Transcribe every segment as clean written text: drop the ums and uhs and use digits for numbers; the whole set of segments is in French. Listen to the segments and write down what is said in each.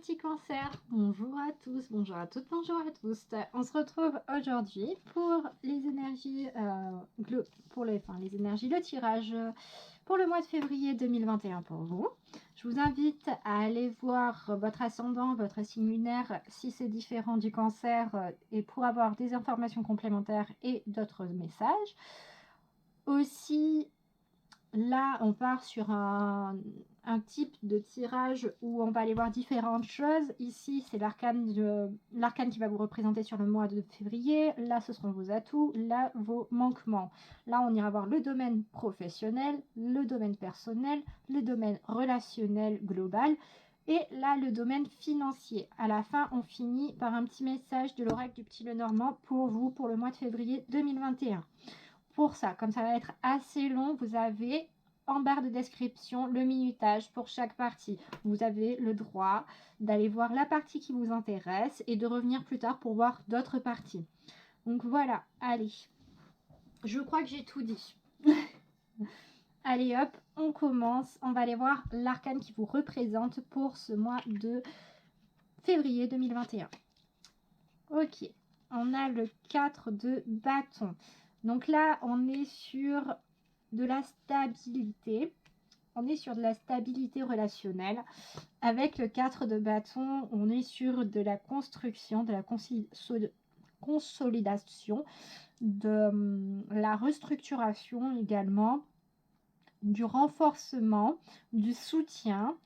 petits cancers, bonjour à tous, bonjour à toutes, bonjour à tous. On se retrouve aujourd'hui pour les énergies, les énergies, le tirage pour le mois de février 2021 pour vous. Je vous invite à aller voir votre ascendant, votre signe lunaire, si c'est différent du cancer, et pour avoir des informations complémentaires et d'autres messages. Aussi, là, on part sur un type de tirage où on va aller voir différentes choses. Ici, c'est l'arcane qui va vous représenter sur le mois de février. Là, ce seront vos atouts, là, vos manquements. Là, on ira voir le domaine professionnel, le domaine personnel, le domaine relationnel global. Et là, le domaine financier. À la fin, on finit par un petit message de l'oracle du Petit Lenormand pour vous, pour le mois de février 2021. Pour ça, comme ça va être assez long, vous avez en barre de description le minutage pour chaque partie. Vous avez le droit d'aller voir la partie qui vous intéresse et de revenir plus tard pour voir d'autres parties. Donc voilà, allez. Je crois que j'ai tout dit. Allez hop, on commence. On va aller voir l'arcane qui vous représente pour ce mois de février 2021. Ok, on a le 4 de bâton. Donc là, on est sur de la stabilité. On est sur de la stabilité relationnelle. Avec le 4 de bâton, on est sur de la construction, de la consolidation, de la restructuration également, du renforcement, du soutien,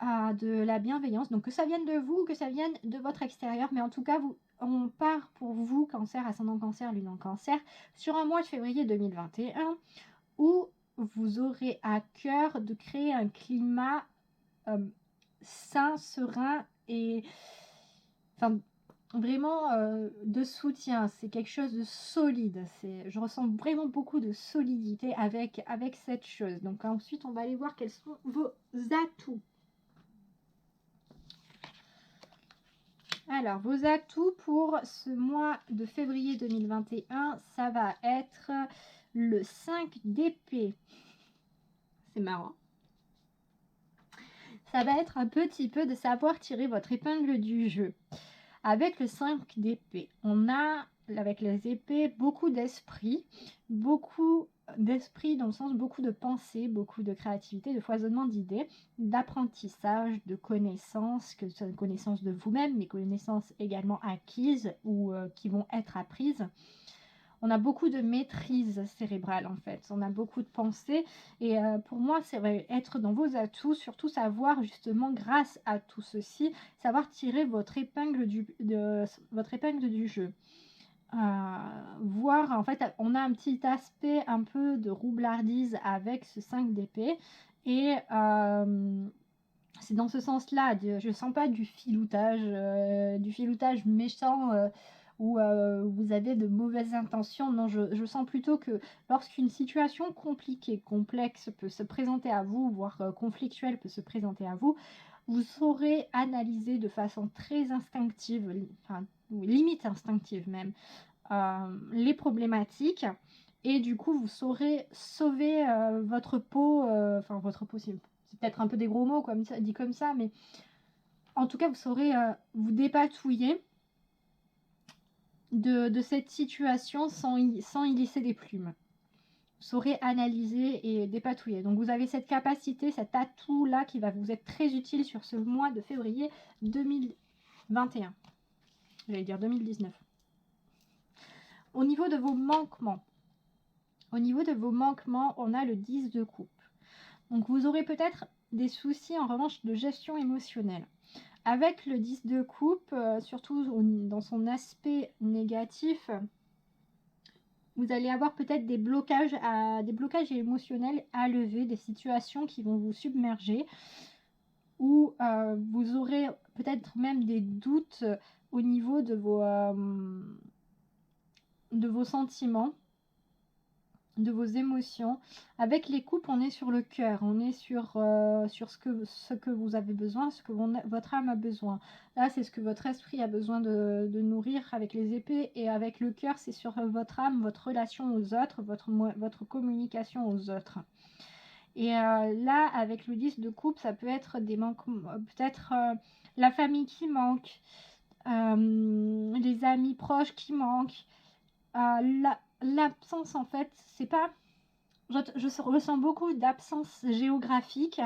de la bienveillance. Donc que ça vienne de vous, que ça vienne de votre extérieur, mais en tout cas, on part pour vous, cancer, ascendant cancer, lune en cancer, sur un mois de février 2021 où vous aurez à cœur de créer un climat sain, serein et vraiment de soutien. C'est quelque chose de solide. Je ressens vraiment beaucoup de solidité avec cette chose. Donc ensuite, on va aller voir quels sont vos atouts. Alors, vos atouts pour ce mois de février 2021, ça va être le 5 d'épée. C'est marrant. Ça va être un petit peu de savoir tirer votre épingle du jeu. Avec le 5 d'épée, on a, avec les épées, beaucoup d'esprit dans le sens beaucoup de pensée, beaucoup de créativité, de foisonnement d'idées, d'apprentissage, de connaissances, que ce soit connaissances de vous-même, mais connaissances également acquises ou qui vont être apprises. On a beaucoup de maîtrise cérébrale en fait, on a beaucoup de pensée et pour moi ça va être dans vos atouts, surtout savoir justement grâce à tout ceci, savoir tirer votre épingle du jeu. Voir en fait on a un petit aspect un peu de roublardise avec ce 5 d'épée et c'est dans ce sens là, je sens pas du filoutage méchant où vous avez de mauvaises intentions. Non, je sens plutôt que lorsqu'une situation compliquée, complexe peut se présenter à vous, voire conflictuelle peut se présenter à vous, vous saurez analyser de façon très instinctive, enfin limite instinctive même, les problématiques et du coup vous saurez sauver votre peau, enfin votre peau c'est peut-être un peu des gros mots dit comme ça, mais en tout cas vous saurez vous dépatouiller de cette situation sans y laisser des plumes. Vous saurez analyser et dépatouiller. Donc vous avez cette capacité, cet atout là qui va vous être très utile sur ce mois de février 2021. J'allais dire 2019. Au niveau de vos manquements, on a le 10 de coupe. Donc vous aurez peut-être des soucis en revanche de gestion émotionnelle. Avec le 10 de coupe, surtout dans son aspect négatif, vous allez avoir peut-être des blocages émotionnels à lever, des situations qui vont vous submerger, ou vous aurez peut-être même des doutes au niveau de vos sentiments, de vos émotions. Avec les coupes, on est sur le cœur, on est sur ce que vous avez besoin, ce que votre âme a besoin. Là, c'est ce que votre esprit a besoin de nourrir avec les épées, et avec le cœur, c'est sur votre âme, votre relation aux autres, votre communication aux autres. Et là, avec le 10 de coupe, ça peut être des manquements, peut-être la famille qui manque, les amis proches qui manquent. L'absence, en fait, c'est pas... Je ressens beaucoup d'absence géographique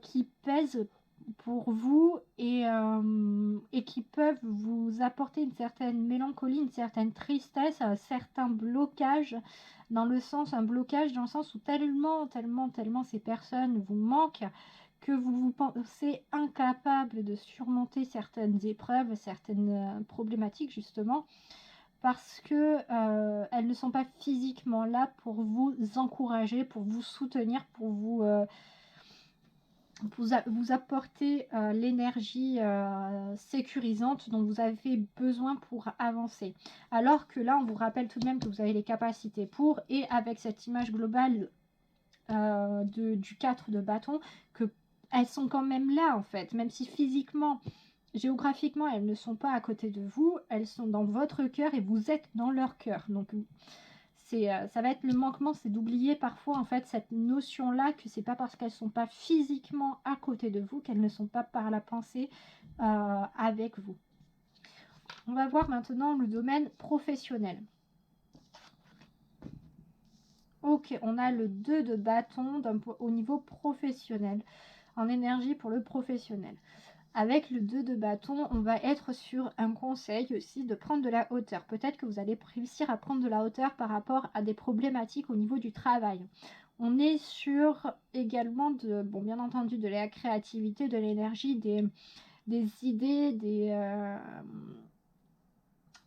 qui pèsent pour vous et qui peuvent vous apporter une certaine mélancolie, une certaine tristesse, un certain blocage, un blocage dans le sens où tellement ces personnes vous manquent que vous vous pensez incapable de surmonter certaines épreuves, certaines problématiques justement, parce que elles ne sont pas physiquement là pour vous encourager, pour vous soutenir, pour vous apporter l'énergie sécurisante dont vous avez besoin pour avancer. Alors que là, on vous rappelle tout de même que vous avez les capacités pour, et avec cette image globale du 4 de bâton, que elles sont quand même là en fait, même si physiquement, géographiquement, elles ne sont pas à côté de vous, elles sont dans votre cœur et vous êtes dans leur cœur. Donc ça va être le manquement, c'est d'oublier parfois en fait cette notion-là que c'est pas parce qu'elles sont pas physiquement à côté de vous qu'elles ne sont pas par la pensée avec vous. On va voir maintenant le domaine professionnel. Ok, on a le 2 de bâton au niveau professionnel, en énergie pour le professionnel. Avec le 2 de bâton, on va être sur un conseil aussi de prendre de la hauteur. Peut-être que vous allez réussir à prendre de la hauteur par rapport à des problématiques au niveau du travail. On est sur également, bien entendu, de la créativité, de l'énergie, des idées,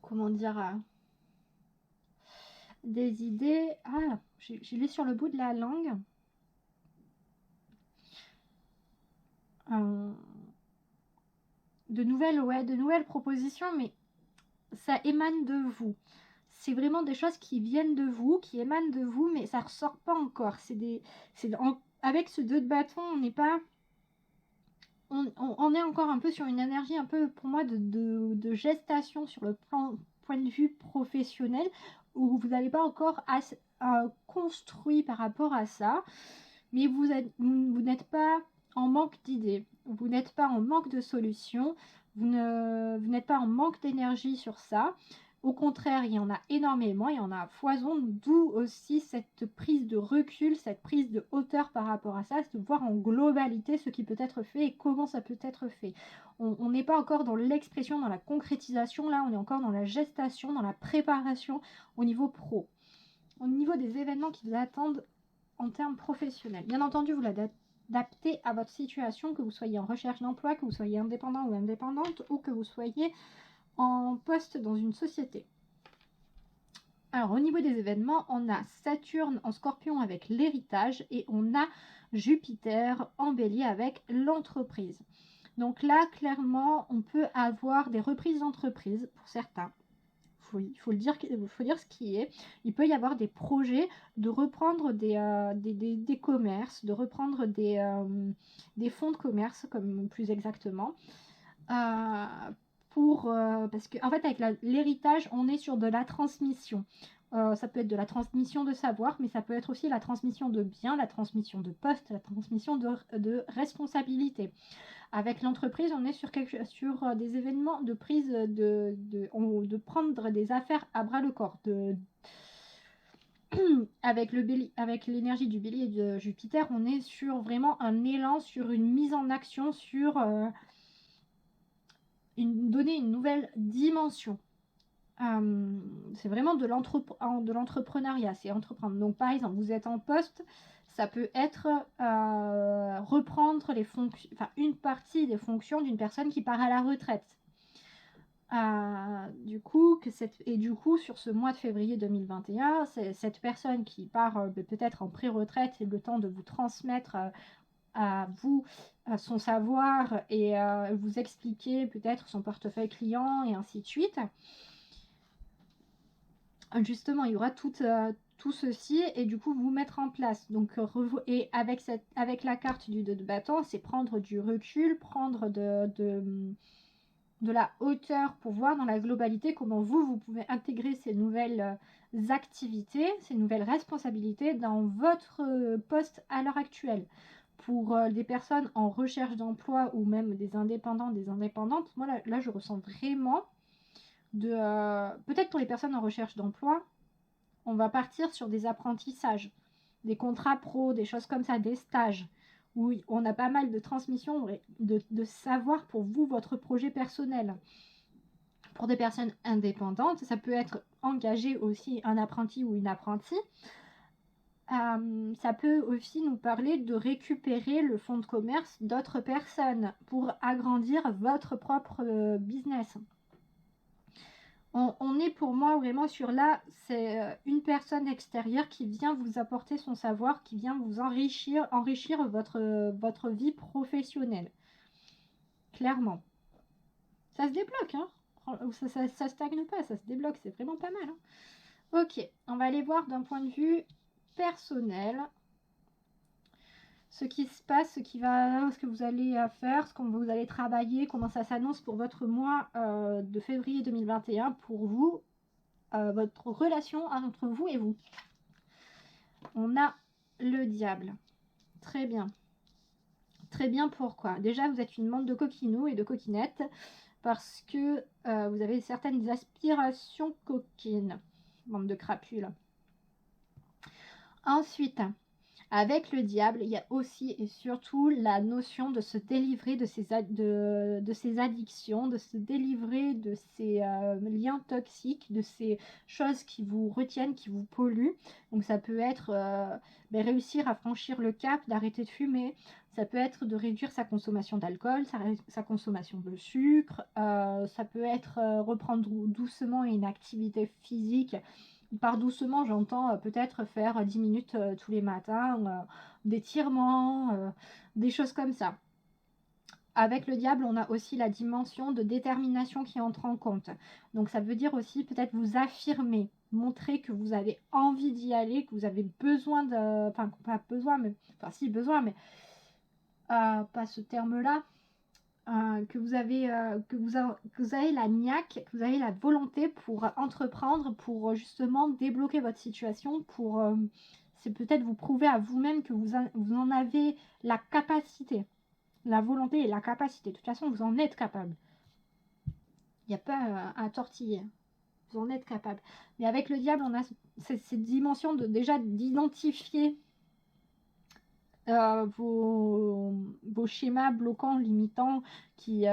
comment dire, des idées... Ah, j'ai lu sur le bout de la langue. De nouvelles propositions, mais ça émane de vous. C'est vraiment des choses qui viennent de vous, qui émanent de vous, mais ça ressort pas encore. Avec ce 2 de bâton, on n'est pas... On est encore un peu sur une énergie un peu, pour moi, de gestation sur le point de vue professionnel, où vous n'avez pas encore construit par rapport à ça, mais vous n'êtes pas en manque d'idées, vous n'êtes pas en manque de solutions, vous n'êtes pas en manque d'énergie sur ça. Au contraire, il y en a énormément, il y en a à foison, d'où aussi cette prise de recul, cette prise de hauteur par rapport à ça, c'est de voir en globalité ce qui peut être fait et comment ça peut être fait. On n'est pas encore dans l'expression, dans la concrétisation, là on est encore dans la gestation, dans la préparation au niveau pro. Au niveau des événements qui vous attendent en termes professionnels. Bien entendu, vous l'adaptez à votre situation, que vous soyez en recherche d'emploi, que vous soyez indépendant ou indépendante, ou que vous soyez en poste dans une société. Alors au niveau des événements, on a Saturne en Scorpion avec l'héritage et on a Jupiter en Bélier avec l'entreprise. Donc là, clairement, on peut avoir des reprises d'entreprise pour certains. Il faut dire ce qui est. Il peut y avoir des projets de reprendre des commerces, de reprendre des fonds de commerce, comme plus exactement. Parce qu'en fait, avec l'héritage, on est sur de la transmission. Ça peut être de la transmission de savoir, mais ça peut être aussi la transmission de biens, la transmission de postes, la transmission de responsabilité. Avec l'entreprise, on est sur des événements de prise de prendre des affaires à bras le corps. Avec l'énergie du Bélier et de Jupiter, on est sur vraiment un élan, sur une mise en action, sur donner une nouvelle dimension. C'est vraiment de l'entrepreneuriat, c'est entreprendre. Donc par exemple, vous êtes en poste, ça peut être reprendre une partie des fonctions d'une personne qui part à la retraite. Du coup, sur ce mois de février 2021, cette personne qui part peut-être en pré-retraite et le temps de vous transmettre à vous son savoir et vous expliquer peut-être son portefeuille client et ainsi de suite. Justement, il y aura tout ceci et du coup vous mettre en place. Donc, et avec la carte du 2 de bâton, c'est prendre du recul, prendre de la hauteur pour voir dans la globalité comment vous pouvez intégrer ces nouvelles activités, ces nouvelles responsabilités dans votre poste à l'heure actuelle. Pour des personnes en recherche d'emploi ou même des indépendants, des indépendantes, moi là je ressens vraiment peut-être pour les personnes en recherche d'emploi, on va partir sur des apprentissages, des contrats pro, des choses comme ça, des stages, où on a pas mal de transmission de savoir pour vous, votre projet personnel. Pour des personnes indépendantes, ça peut être engager aussi un apprenti ou une apprentie. Ça peut aussi nous parler de récupérer le fonds de commerce d'autres personnes pour agrandir votre propre business. On est pour moi vraiment sur là, c'est une personne extérieure qui vient vous apporter son savoir, qui vient vous enrichir votre vie professionnelle. Clairement. Ça se débloque, hein. Ça stagne pas, ça se débloque, c'est vraiment pas mal. Hein. Ok, on va aller voir d'un point de vue personnel ce qui se passe, ce que vous allez faire, ce que vous allez travailler, comment ça s'annonce pour votre mois de février 2021 pour vous, votre relation entre vous et vous. On a le diable. Très bien. Très bien, pourquoi? Déjà, vous êtes une bande de coquinous et de coquinettes parce que vous avez certaines aspirations coquines. Bande de crapules. Ensuite, avec le diable, il y a aussi et surtout la notion de se délivrer de ses addictions, de se délivrer de ces liens toxiques, de ces choses qui vous retiennent, qui vous polluent. Donc ça peut être réussir à franchir le cap, d'arrêter de fumer. Ça peut être de réduire sa consommation d'alcool, sa consommation de sucre. Ça peut être reprendre doucement une activité physique. Par doucement, j'entends peut-être faire 10 minutes tous les matins, d'étirements, des choses comme ça. Avec le diable, on a aussi la dimension de détermination qui entre en compte. Donc ça veut dire aussi peut-être vous affirmer, montrer que vous avez envie d'y aller, que vous avez besoin de... Enfin, pas besoin, mais... Enfin, si, besoin, mais... pas ce terme-là. Que vous avez la niaque, que vous avez la volonté pour entreprendre, pour justement débloquer votre situation, pour c'est peut-être vous prouver à vous-même que vous en avez la capacité, la volonté et la capacité. De toute façon, vous en êtes capable. Il n'y a pas à tortiller. Vous en êtes capable. Mais avec le diable, on a cette dimension de déjà d'identifier vos schémas bloquants, limitants qui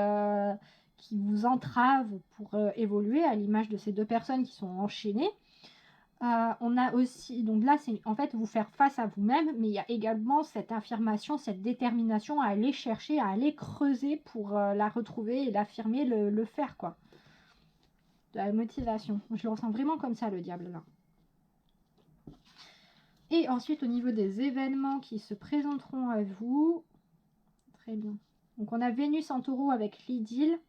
vous entravent pour évoluer, à l'image de ces deux personnes qui sont enchaînées. On a aussi, donc là c'est en fait vous faire face à vous-même, mais il y a également cette affirmation, cette détermination à aller chercher, à aller creuser pour la retrouver et l'affirmer, le faire quoi. De la motivation. Je le ressens vraiment comme ça le diable là. Et ensuite, au niveau des événements qui se présenteront à vous, très bien. Donc, on a Vénus en taureau avec l'idylle.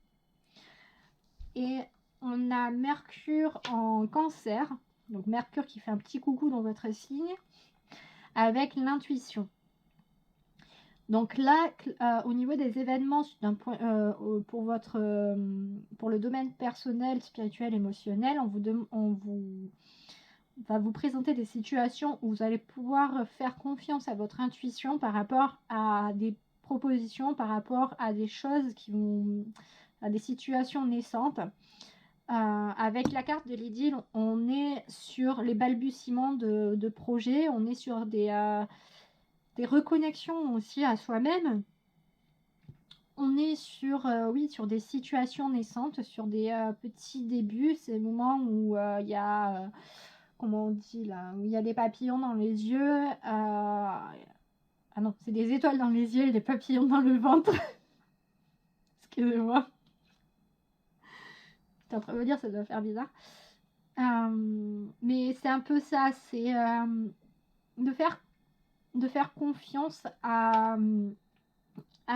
Et on a Mercure en cancer. Donc, Mercure qui fait un petit coucou dans votre signe. Avec l'intuition. Donc là, au niveau des événements, pour le domaine personnel, spirituel, émotionnel, on va vous présenter des situations où vous allez pouvoir faire confiance à votre intuition par rapport à des propositions, par rapport à des choses à des situations naissantes. Avec la carte de l'idylle, on est sur les balbutiements de projets, on est sur des reconnexions aussi à soi-même. On est sur des situations naissantes, sur des petits débuts, ces moments où il y a... comment on dit là, où il y a des papillons dans les yeux. Ah non, c'est des étoiles dans les yeux et des papillons dans le ventre. Excusez-moi. T'es en train de me dire, ça doit faire bizarre. Mais c'est un peu ça, c'est de faire confiance à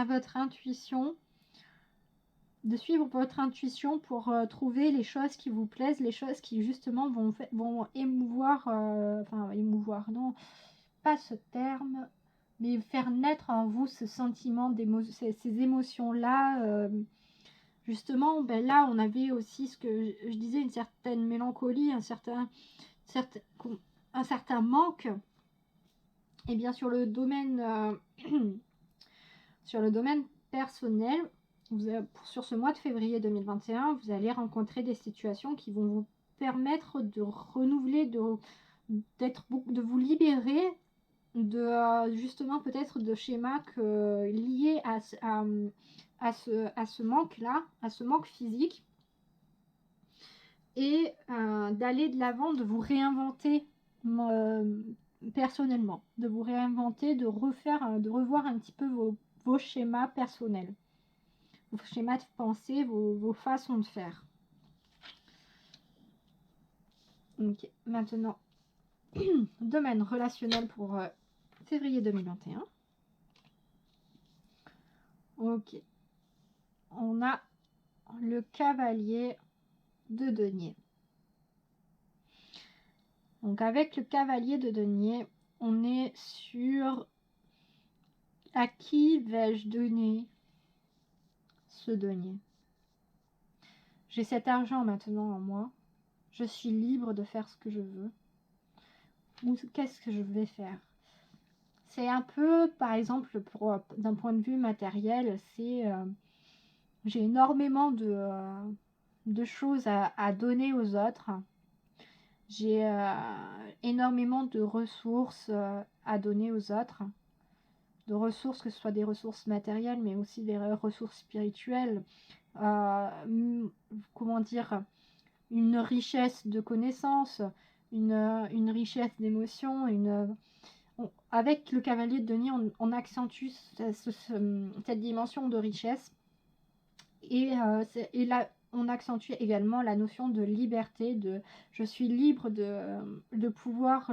votre intuition, de suivre votre intuition pour trouver les choses qui vous plaisent, les choses qui justement vont émouvoir, émouvoir, non, pas ce terme, mais faire naître en vous ce sentiment, ces émotions-là, justement, ben là, on avait aussi ce que je disais, une certaine mélancolie, un certain manque. Et bien sur le domaine, sur le domaine personnel, sur ce mois de février 2021, vous allez rencontrer des situations qui vont vous permettre de renouveler, de vous libérer de justement peut-être de schémas liés à ce manque-là, à ce manque physique, et d'aller de l'avant, de vous réinventer personnellement, de vous réinventer, de revoir un petit peu vos schémas personnels, vos schémas de pensée, vos façons de faire. Ok, maintenant, domaine relationnel pour février 2021. Ok, on a le cavalier de denier. Donc avec le cavalier de denier, on est sur à qui vais-je donner ce denier. J'ai cet argent maintenant en moi. Je suis libre de faire ce que je veux. Ou qu'est-ce que je vais faire? C'est un peu, par exemple, d'un point de vue matériel, c'est j'ai énormément de choses à donner aux autres. J'ai énormément de ressources à donner aux autres. De ressources, que ce soit des ressources matérielles, mais aussi des ressources spirituelles. Comment dire, une richesse de connaissances, une richesse d'émotions, avec le cavalier de denier, on accentue cette dimension de richesse, et là, on accentue également la notion de liberté, je suis libre de pouvoir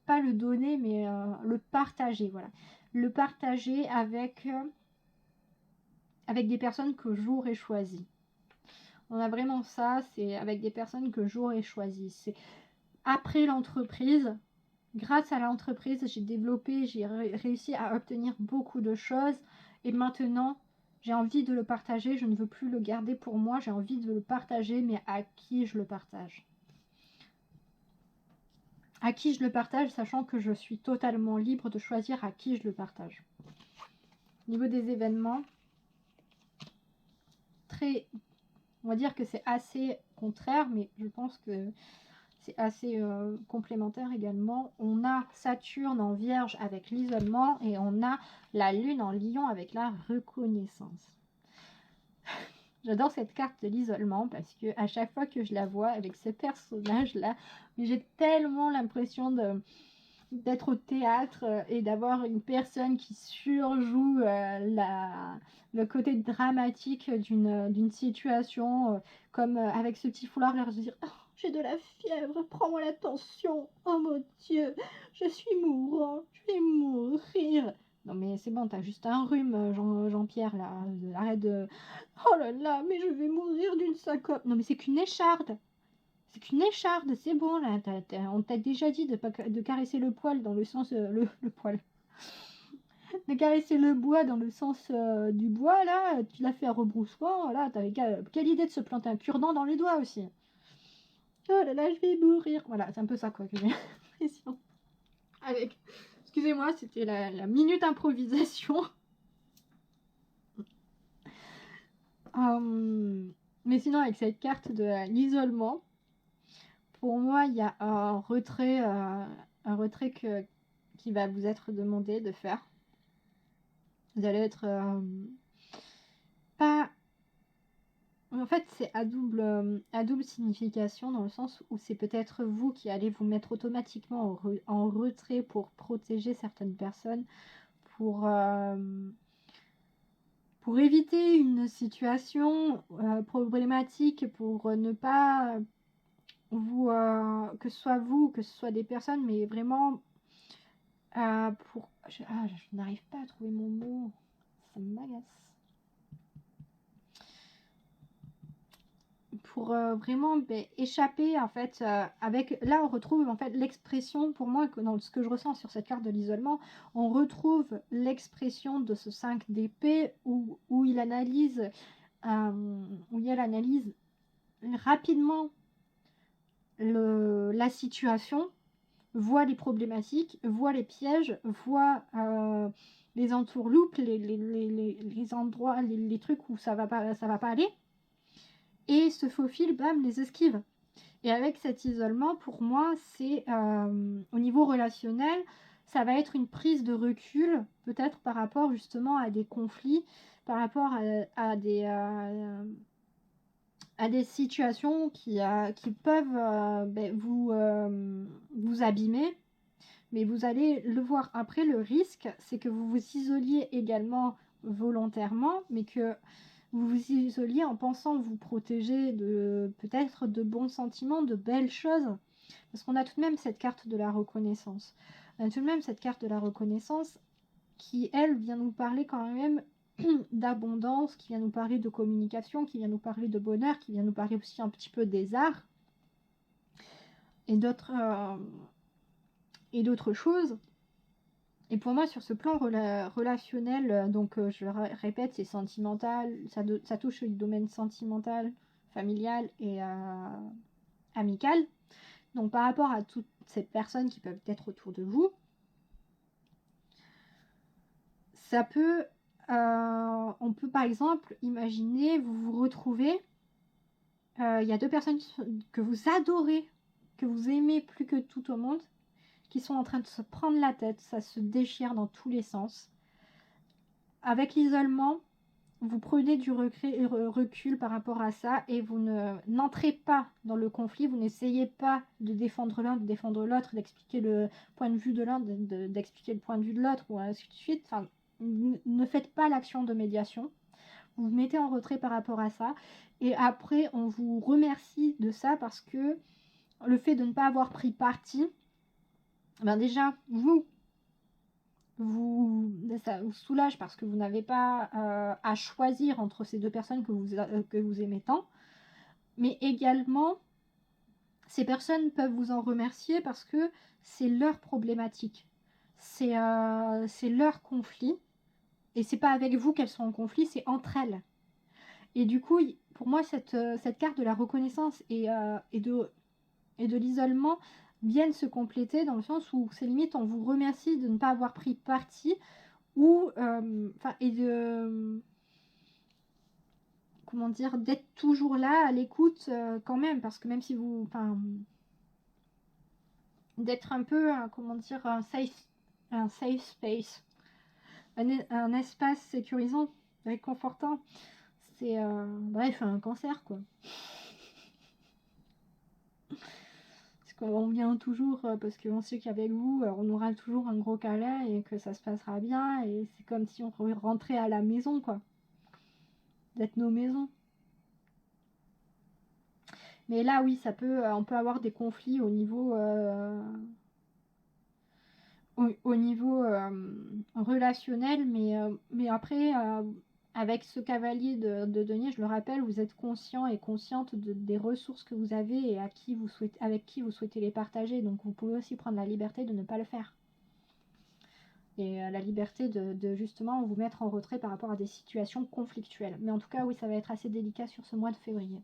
pas le donner, mais le partager, voilà. Le partager avec des personnes que j'aurais choisies. On a vraiment ça, c'est avec des personnes que j'aurais choisies. C'est après l'entreprise, grâce à l'entreprise, j'ai réussi à obtenir beaucoup de choses, et maintenant, j'ai envie de le partager. Je ne veux plus le garder pour moi, j'ai envie de le partager, mais à qui je le partage? À qui je le partage, sachant que je suis totalement libre de choisir à qui je le partage. Au niveau des événements, on va dire que c'est assez contraire, mais je pense que c'est assez complémentaire également. On a Saturne en Vierge avec l'isolement, et on a la Lune en Lion avec la reconnaissance. J'adore cette carte de l'isolement parce que à chaque fois que je la vois avec ce personnage-là, j'ai tellement l'impression d'être au théâtre et d'avoir une personne qui surjoue le côté dramatique d'une situation, comme avec ce petit foulard, leur dire oh, j'ai de la fièvre, prends-moi la tension, oh mon Dieu, je suis mourant, je vais mourir. Non mais c'est bon, t'as juste un rhume, Jean-Pierre, là, arrête de... Oh là là, mais je vais mourir d'une syncope. Non mais c'est qu'une écharde. C'est qu'une écharde, c'est bon là. On t'a déjà dit de caresser le poil dans le sens... le poil. De caresser le bois dans le sens du bois, là. Tu l'as fait à rebroussoir, là. T'avais quelle idée de se planter un cure-dent dans les doigts aussi. Oh là là, je vais mourir. Voilà, c'est un peu ça quoi que j'ai l'impression. Avec... Excusez-moi, c'était la minute improvisation. Mais sinon, avec cette carte de l'isolement, pour moi, il y a un retrait qui va vous être demandé de faire. Vous allez être pas... En fait, c'est à double signification, dans le sens où c'est peut-être vous qui allez vous mettre automatiquement en retrait pour protéger certaines personnes, pour éviter une situation problématique, pour ne pas vous, que ce soit vous, que ce soit des personnes, mais vraiment je n'arrive pas à trouver mon mot, ça m'agace. Pour vraiment échapper en fait avec, là on retrouve en fait l'expression, pour moi, dans ce que je ressens sur cette carte de l'isolement, on retrouve l'expression de ce 5 d'épée où il analyse où il y a l'analyse rapidement la situation, voit les problématiques, voit les pièges, voit les entourloupes, les endroits, les trucs où ça va pas aller, et se faufile, bam, les esquive. Et avec cet isolement, pour moi, c'est au niveau relationnel, ça va être une prise de recul, peut-être par rapport justement à des conflits, par rapport à des situations qui peuvent vous abîmer. Mais vous allez le voir après, le risque, c'est que vous vous isoliez également volontairement, mais que vous vous isoliez en pensant vous protéger de peut-être de bons sentiments, de belles choses. Parce qu'on a tout de même cette carte de la reconnaissance. On a tout de même cette carte de la reconnaissance qui, elle, vient nous parler quand même d'abondance, qui vient nous parler de communication, qui vient nous parler de bonheur, qui vient nous parler aussi un petit peu des arts et d'autres choses. Et pour moi, sur ce plan relationnel, donc je répète, c'est sentimental, ça touche le domaine sentimental, familial et amical. Donc par rapport à toutes ces personnes qui peuvent être autour de vous, ça peut, on peut par exemple imaginer, vous vous retrouvez, il y a deux personnes que vous adorez, que vous aimez plus que tout au monde, qui sont en train de se prendre la tête, ça se déchire dans tous les sens. Avec l'isolement, vous prenez du recul par rapport à ça et vous n'entrez pas dans le conflit, vous n'essayez pas de défendre l'un, de défendre l'autre, d'expliquer le point de vue de l'un, d'expliquer le point de vue de l'autre, ou ainsi de suite. Enfin, ne faites pas l'action de médiation. Vous vous mettez en retrait par rapport à ça. Et après, on vous remercie de ça parce que le fait de ne pas avoir pris parti, ben déjà, ça vous soulage parce que vous n'avez pas à choisir entre ces deux personnes que vous aimez tant. Mais également, ces personnes peuvent vous en remercier parce que c'est leur problématique. C'est leur conflit. Et c'est pas avec vous qu'elles sont en conflit, c'est entre elles. Et du coup, pour moi, cette carte de la reconnaissance et de l'isolement viennent se compléter dans le sens où c'est limite on vous remercie de ne pas avoir pris parti ou et de comment dire, d'être toujours là à l'écoute quand même, parce que même si vous d'être un peu comment dire un safe space, un espace sécurisant, réconfortant, c'est bref un cancer quoi. On vient toujours parce qu'on sait qu'avec vous, on aura toujours un gros câlin et que ça se passera bien. Et c'est comme si on rentrait à la maison, quoi. D'être nos maisons. Mais là, oui, on peut avoir des conflits au niveau, relationnel. Mais après, avec ce cavalier de denier, je le rappelle, vous êtes conscient et consciente des ressources que vous avez et avec qui vous souhaitez les partager. Donc vous pouvez aussi prendre la liberté de ne pas le faire. Et la liberté de justement vous mettre en retrait par rapport à des situations conflictuelles. Mais en tout cas, oui, ça va être assez délicat sur ce mois de février.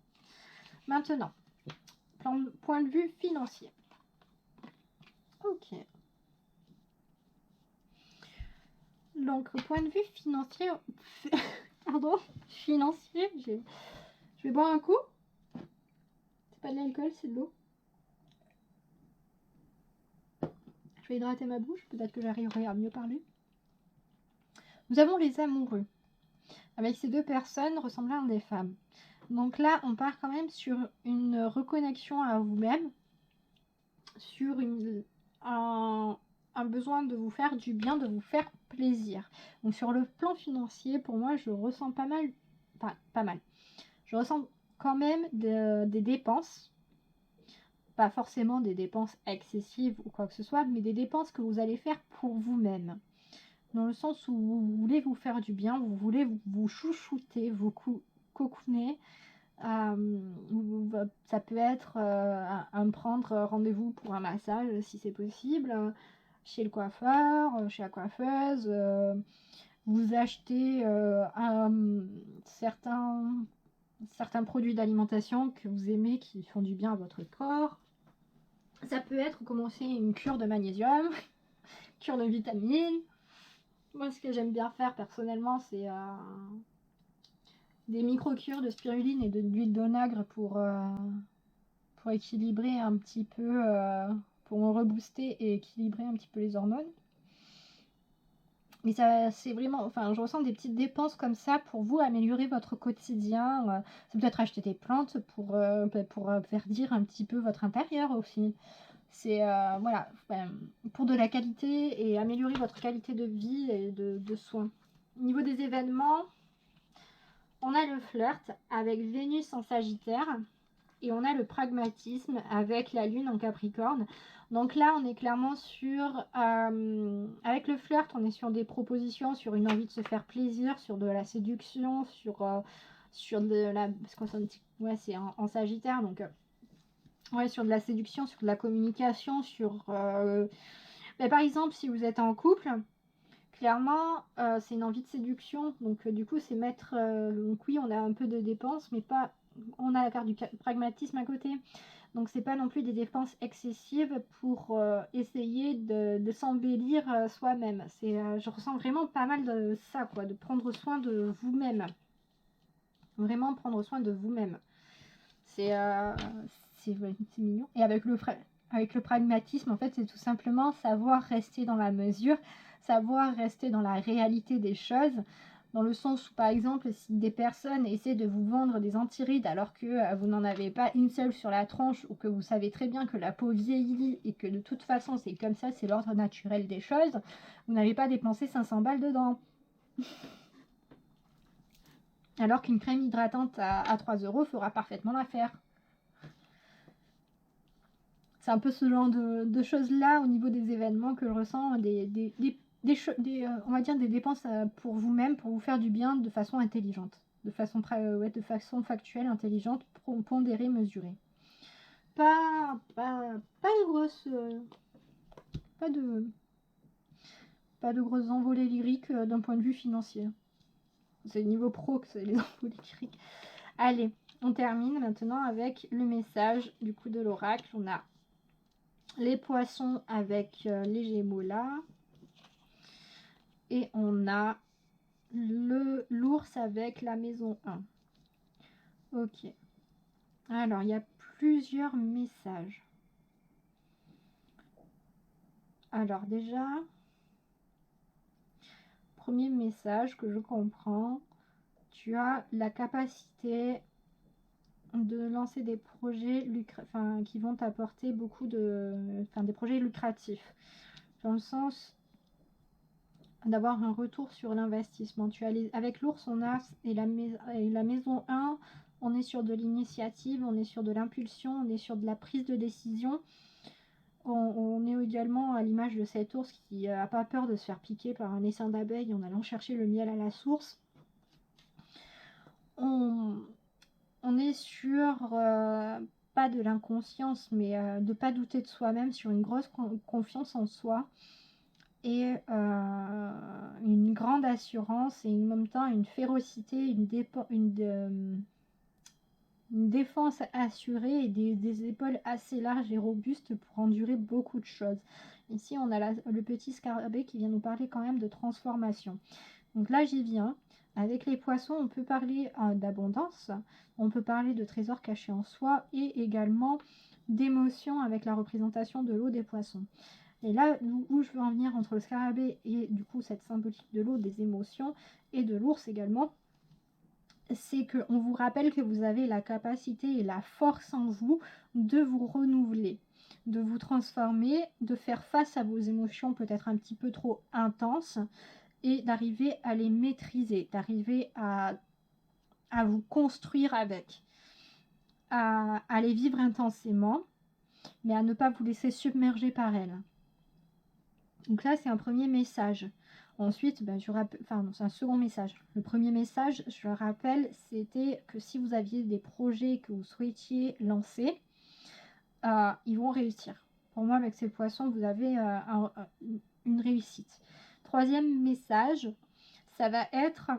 Maintenant, point de vue financier. Ok. Donc, point de vue financier... Pardon, financier, je vais boire un coup. C'est pas de l'alcool, c'est de l'eau. Je vais hydrater ma bouche, peut-être que j'arriverai à mieux parler. Nous avons les amoureux, avec ces deux personnes ressemblant à des femmes. Donc là, on part quand même sur une reconnexion à vous-même, sur un besoin de vous faire du bien, de vous faire plaisir. Donc sur le plan financier, pour moi, je ressens pas mal. Je ressens quand même des dépenses. Pas forcément des dépenses excessives ou quoi que ce soit, mais des dépenses que vous allez faire pour vous-même. Dans le sens où vous voulez vous faire du bien, vous voulez vous chouchouter, vous cocooner. Ça peut être prendre rendez-vous pour un massage si c'est possible, chez le coiffeur, chez la coiffeuse, vous achetez certains produits d'alimentation que vous aimez, qui font du bien à votre corps. Ça peut être commencer une cure de magnésium, cure de vitamines. Moi, ce que j'aime bien faire personnellement, c'est des micro-cures de spiruline et d'huile d'onagre pour équilibrer un petit peu, pour rebooster et équilibrer un petit peu les hormones. Mais ça, c'est vraiment, enfin, je ressens des petites dépenses comme ça pour vous améliorer votre quotidien. Ça peut être acheter des plantes pour verdir un petit peu votre intérieur aussi. C'est voilà, pour de la qualité et améliorer votre qualité de vie et de soins. Au niveau des événements, on a le flirt avec Vénus en Sagittaire et on a le pragmatisme avec la Lune en Capricorne. Donc là, on est clairement sur, avec le flirt, on est sur des propositions, sur une envie de se faire plaisir, sur de la séduction, sur de la, parce qu'on ouais, c'est en Sagittaire, donc ouais, sur de la séduction, sur de la communication, sur, par exemple, si vous êtes en couple, clairement, c'est une envie de séduction, donc du coup, c'est mettre, donc oui, on a un peu de dépenses, mais pas, on a la carte du pragmatisme à côté. Donc c'est pas non plus des dépenses excessives pour essayer de s'embellir soi-même. Je ressens vraiment pas mal de ça, quoi, de prendre soin de vous-même. Vraiment prendre soin de vous-même. C'est mignon. Et avec le pragmatisme, en fait, c'est tout simplement savoir rester dans la mesure, savoir rester dans la réalité des choses. Dans le sens où, par exemple, si des personnes essaient de vous vendre des antirides alors que vous n'en avez pas une seule sur la tronche, ou que vous savez très bien que la peau vieillit et que de toute façon c'est comme ça, c'est l'ordre naturel des choses, vous n'avez pas dépensé 500 balles dedans. Alors qu'une crème hydratante à 3 € fera parfaitement l'affaire. C'est un peu ce genre de choses-là au niveau des événements que je ressens, on va dire des dépenses pour vous-même, pour vous faire du bien de façon intelligente, de façon factuelle, intelligente, pondérée, mesurée. Pas de grosses, pas de grosses envolées lyriques d'un point de vue financier. C'est le niveau pro que c'est les envolées lyriques. Allez, on termine maintenant avec le message du coup de l'oracle. On a les poissons avec les gémeaux là. Et on a l'ours avec la maison 1. Ok. Alors, il y a plusieurs messages. Alors déjà, premier message que je comprends, tu as la capacité de lancer des projets qui vont t'apporter beaucoup des projets lucratifs. Dans le sens d'avoir un retour sur l'investissement. Avec l'ours, on a et la maison 1, on est sur de l'initiative, on est sur de l'impulsion, on est sur de la prise de décision. On est également à l'image de cet ours qui n'a pas peur de se faire piquer par un essaim d'abeilles en allant chercher le miel à la source. On est sur pas de l'inconscience, mais de pas douter de soi-même, sur une grosse confiance en soi. Et une grande assurance et en même temps une férocité, une défense assurée et des épaules assez larges et robustes pour endurer beaucoup de choses. Ici, on a le petit scarabée qui vient nous parler quand même de transformation. Donc là, j'y viens. Avec les poissons, on peut parler d'abondance, on peut parler de trésors cachés en soi et également d'émotions avec la représentation de l'eau des poissons. Et là où je veux en venir entre le scarabée et du coup cette symbolique de l'eau, des émotions et de l'ours également, c'est qu'on vous rappelle que vous avez la capacité et la force en vous de vous renouveler, de vous transformer, de faire face à vos émotions peut-être un petit peu trop intenses et d'arriver à les maîtriser, d'arriver à vous construire avec, à les vivre intensément, mais à ne pas vous laisser submerger par elles. Donc là, c'est un premier message. Ensuite, c'est un second message. Le premier message, je le rappelle, c'était que si vous aviez des projets que vous souhaitiez lancer, ils vont réussir. Pour moi, avec ces poissons, vous avez une réussite. Troisième message, ça va être...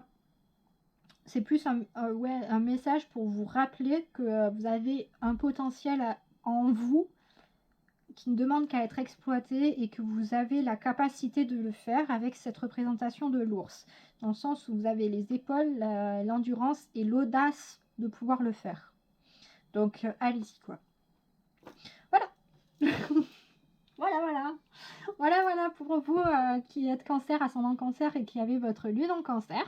C'est plus ouais, un message pour vous rappeler que vous avez un potentiel en vous qui ne demande qu'à être exploité et que vous avez la capacité de le faire avec cette représentation de l'ours. Dans le sens où vous avez les épaules, l'endurance et l'audace de pouvoir le faire. Donc, allez-y, quoi. Voilà. Voilà pour vous qui êtes cancer, ascendant cancer et qui avez votre lune en cancer.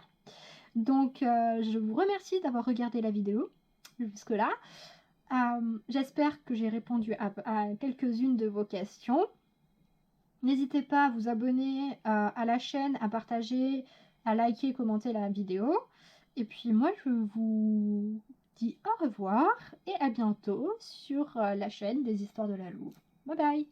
Donc, je vous remercie d'avoir regardé la vidéo jusque-là. J'espère que j'ai répondu à quelques-unes de vos questions. N'hésitez pas à vous abonner à la chaîne, à partager, à liker, commenter la vidéo. Et puis moi, je vous dis au revoir et à bientôt sur la chaîne des Histoires de la Louve. Bye bye!